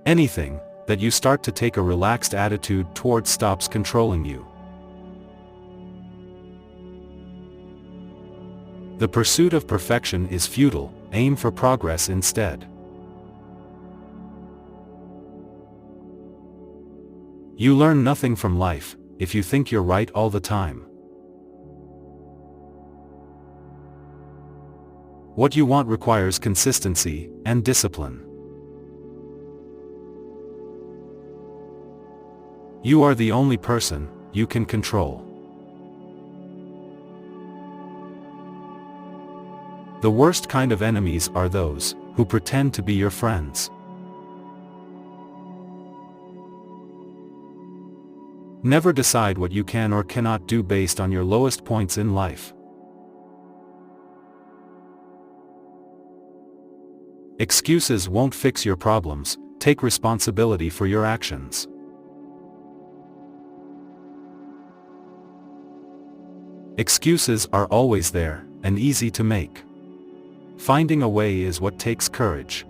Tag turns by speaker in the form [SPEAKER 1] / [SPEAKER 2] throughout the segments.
[SPEAKER 1] Anything that you start to take a relaxed attitude towards stops controlling you. The pursuit of perfection is futile, aim for progress instead. You learn nothing from life if you think you're right all the time. What you want requires consistency and discipline. You are the only person you can control. The worst kind of enemies are those who pretend to be your friends. Never decide what you can or cannot do based on your lowest points in life. Excuses won't fix your problems. Take responsibility for your actions. Excuses are always there, and easy to make. Finding a way is what takes courage.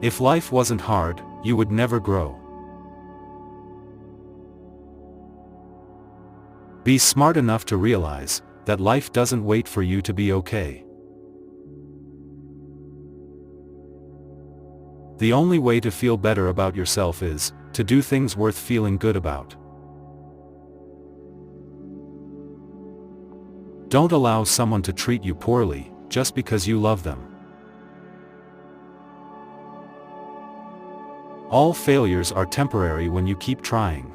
[SPEAKER 1] If life wasn't hard, you would never grow. Be smart enough to realize that life doesn't wait for you to be okay. The only way to feel better about yourself is to do things worth feeling good about. Don't allow someone to treat you poorly just because you love them. All failures are temporary when you keep trying.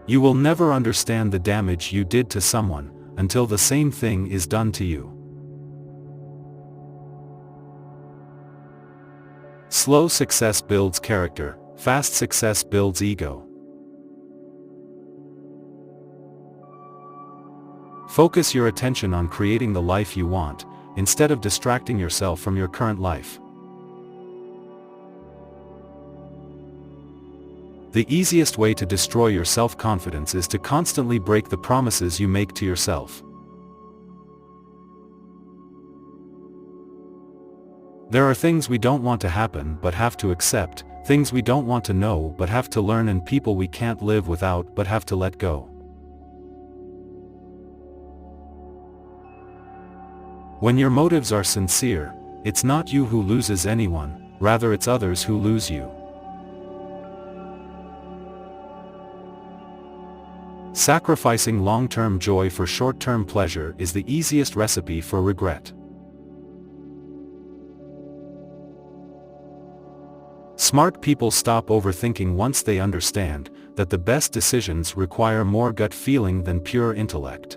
[SPEAKER 1] You will never understand the damage you did to someone until the same thing is done to you. Slow success builds character, fast success builds ego. Focus your attention on creating the life you want, instead of distracting yourself from your current life. The easiest way to destroy your self-confidence is to constantly break the promises you make to yourself. There are things we don't want to happen but have to accept, things we don't want to know but have to learn, and people we can't live without but have to let go. When your motives are sincere, it's not you who loses anyone, rather it's others who lose you. Sacrificing long-term joy for short-term pleasure is the easiest recipe for regret. Smart people stop overthinking once they understand that the best decisions require more gut feeling than pure intellect.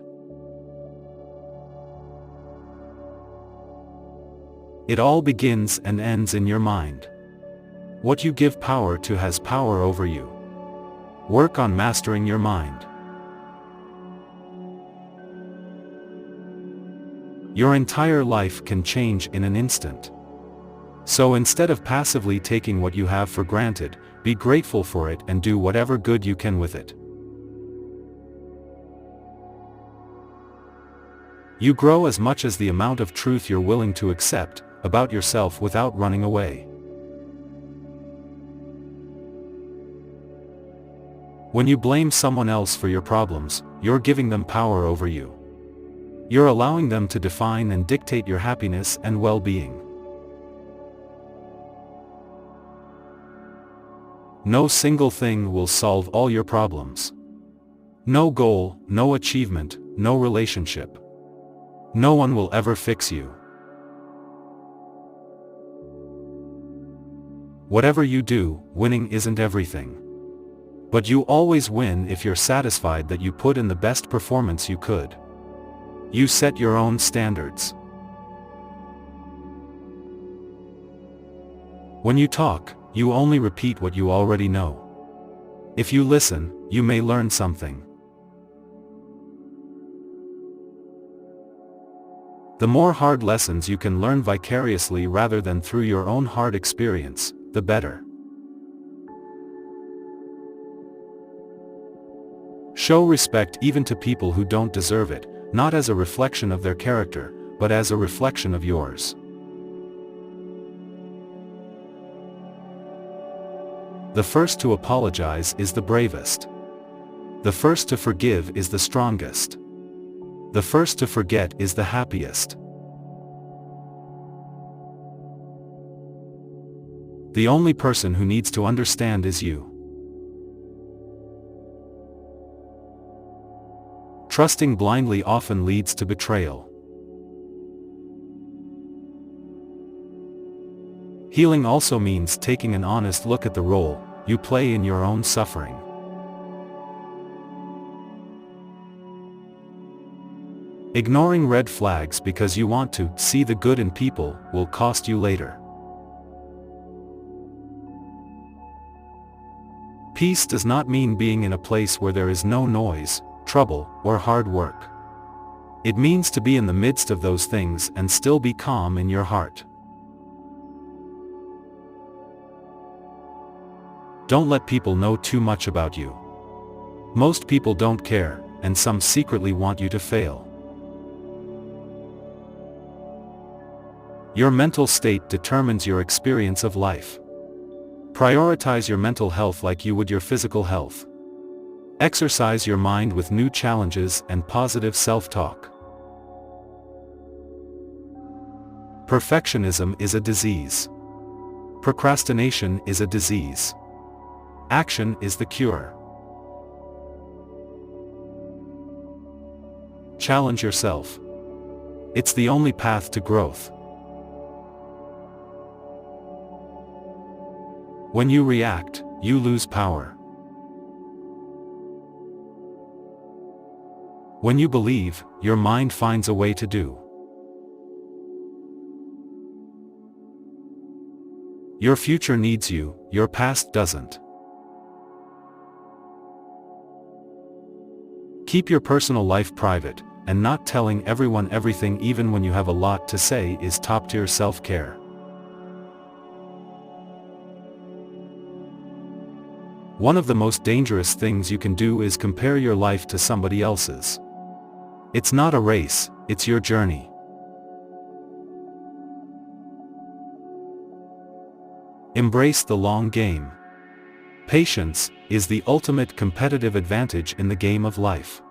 [SPEAKER 1] It all begins and ends in your mind. What you give power to has power over you. Work on mastering your mind. Your entire life can change in an instant. So instead of passively taking what you have for granted, be grateful for it and do whatever good you can with it. You grow as much as the amount of truth you're willing to accept about yourself without running away. When you blame someone else for your problems, you're giving them power over you. You're allowing them to define and dictate your happiness and well-being. No single thing will solve all your problems. No goal, no achievement, no relationship. No one will ever fix you. Whatever you do, winning isn't everything. But you always win if you're satisfied that you put in the best performance you could. You set your own standards. When you talk, you only repeat what you already know. If you listen, you may learn something. The more hard lessons you can learn vicariously rather than through your own hard experience, the better. Show respect even to people who don't deserve it, not as a reflection of their character, but as a reflection of yours. The first to apologize is the bravest. The first to forgive is the strongest. The first to forget is the happiest. The only person who needs to understand is you. Trusting blindly often leads to betrayal. Healing also means taking an honest look at the role you play in your own suffering. Ignoring red flags because you want to see the good in people will cost you later. Peace does not mean being in a place where there is no noise, trouble, or hard work. It means to be in the midst of those things and still be calm in your heart. Don't let people know too much about you. Most people don't care, and some secretly want you to fail. Your mental state determines your experience of life. Prioritize your mental health like you would your physical health. Exercise your mind with new challenges and positive self-talk. Perfectionism is a disease. Procrastination is a disease. Action is the cure. Challenge yourself. It's the only path to growth. When you react, you lose power. When you believe, your mind finds a way to do. Your future needs you, your past doesn't. Keep your personal life private, and not telling everyone everything even when you have a lot to say is top-tier self-care. One of the most dangerous things you can do is compare your life to somebody else's. It's not a race, it's your journey. Embrace the long game. Patience is the ultimate competitive advantage in the game of life.